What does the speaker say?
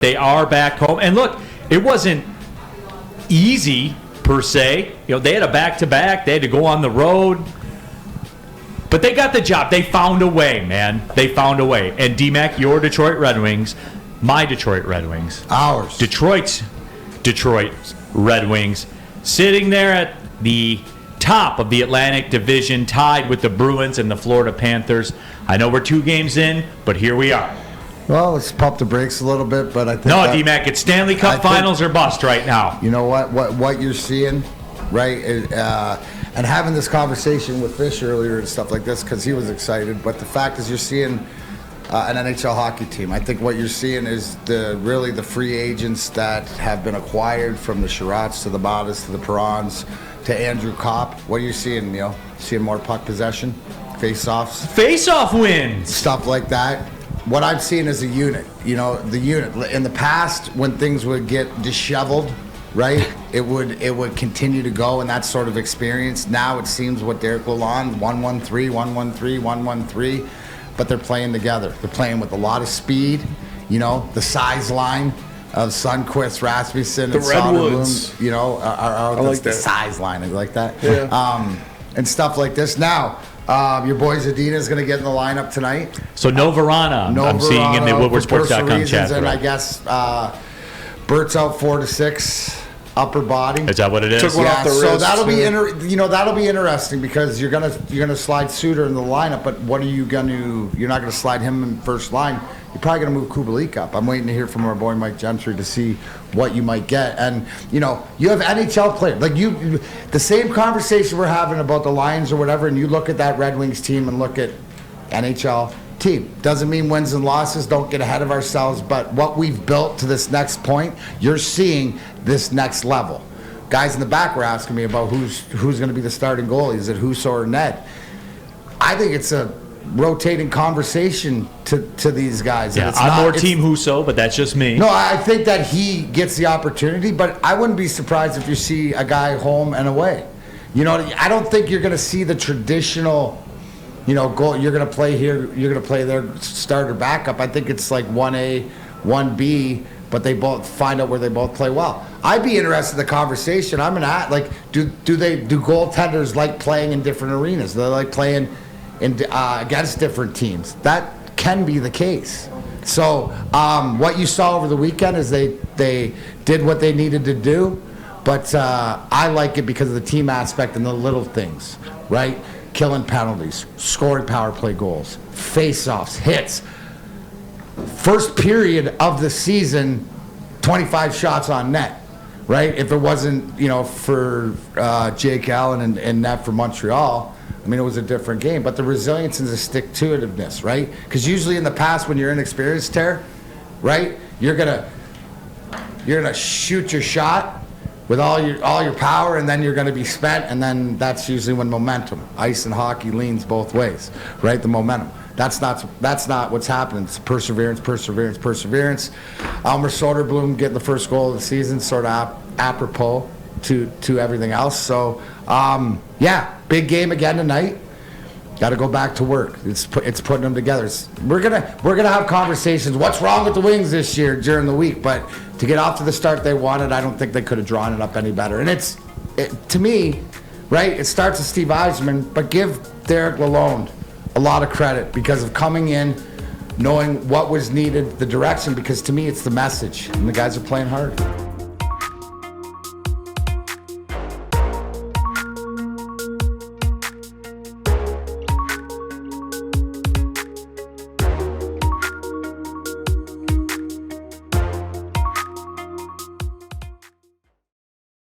They are back home. And look, it wasn't easy per se. They had a back-to-back. They had to go on the road. But they got the job. They found a way, man. They found a way. And D-Mac, your Detroit Red Wings, my Detroit Red Wings. Ours. Detroit's Detroit Red Wings sitting there at the top of the Atlantic Division, tied with the Bruins and the Florida Panthers. I know we're 2 games in, but here we are. Well, let's pump the brakes a little bit, but I think D-Mac, it's Stanley Cup Finals or bust right now. You know what you're seeing, right? And having this conversation with Fish earlier and stuff like this, because he was excited. But the fact is, you're seeing an NHL hockey team. I think what you're seeing is the free agents that have been acquired, from the Sherratts to the Badas to the Perrons to Andrew Kopp. What are you seeing, Neil? Seeing more puck possession, face-offs, face-off wins, stuff like that. What I'm seeing is a unit. The unit. In the past, when things would get disheveled, right, it would continue to go, and that sort of experience. Now it seems what Derek Lalonde, 1-1-3, 1-1-3, 1-1-3, but they're playing together. They're playing with a lot of speed. The size line of Sundqvist, Rasmussen, and Redwoods. Soderblom. I like the that. size line. I like that. Yeah. And stuff like this. Now, your boy Zadina is going to get in the lineup tonight. So no Verana. I'm seeing in the WoodwardSports.com chat. And I guess Bert's out 4 to 6. Upper body. Is that what it is? Took one off the so wrist, that'll be that'll be interesting, because you're gonna slide Suter in the lineup, but what are you gonna? You're not gonna slide him in first line. You're probably gonna move Kubalik up. I'm waiting to hear from our boy Mike Gentry to see what you might get. And you have NHL players like you. The same conversation we're having about the Lions or whatever, and you look at that Red Wings team and look at NHL team. Doesn't mean wins and losses. Don't get ahead of ourselves. But what we've built to this next point, you're seeing this next level. Guys in the back were asking me about who's going to be the starting goalie. Is it Husso or Ned? I think it's a rotating conversation to these guys. Yeah, I'm more Team Husso, but that's just me. No, I think that he gets the opportunity, but I wouldn't be surprised if you see a guy home and away. I don't think you're going to see the traditional goal. You're going to play here, you're going to play there, starter backup. I think it's like 1A, 1B, but they both find out where they both play well. I'd be interested in the conversation. I'm going to do goaltenders like playing in different arenas? Do they like playing against different teams? That can be the case. So what you saw over the weekend is they did what they needed to do, but I like it because of the team aspect and the little things, right? Killing penalties, scoring power play goals, face-offs, hits. First period of the season, 25 shots on net, right? If it wasn't, for Jake Allen and net for Montreal, it was a different game. But the resilience and the stick-to-itiveness, right? Because usually in the past, when you're inexperienced, right, you're gonna shoot your shot with all your power, and then you're going to be spent, and then that's usually when momentum. Ice and hockey leans both ways, right? The momentum. That's not what's happening. It's perseverance. Elmer Soderblom getting the first goal of the season, sort of apropos to everything else. So, big game again tonight. Got to go back to work. It's putting them together. We're gonna have conversations. What's wrong with the Wings this year during the week? But to get off to the start they wanted, I don't think they could have drawn it up any better. And to me, right? It starts with Steve Yzerman, but give Derek Lalonde a lot of credit because of coming in, knowing what was needed, the direction. Because to me, it's the message, and the guys are playing hard.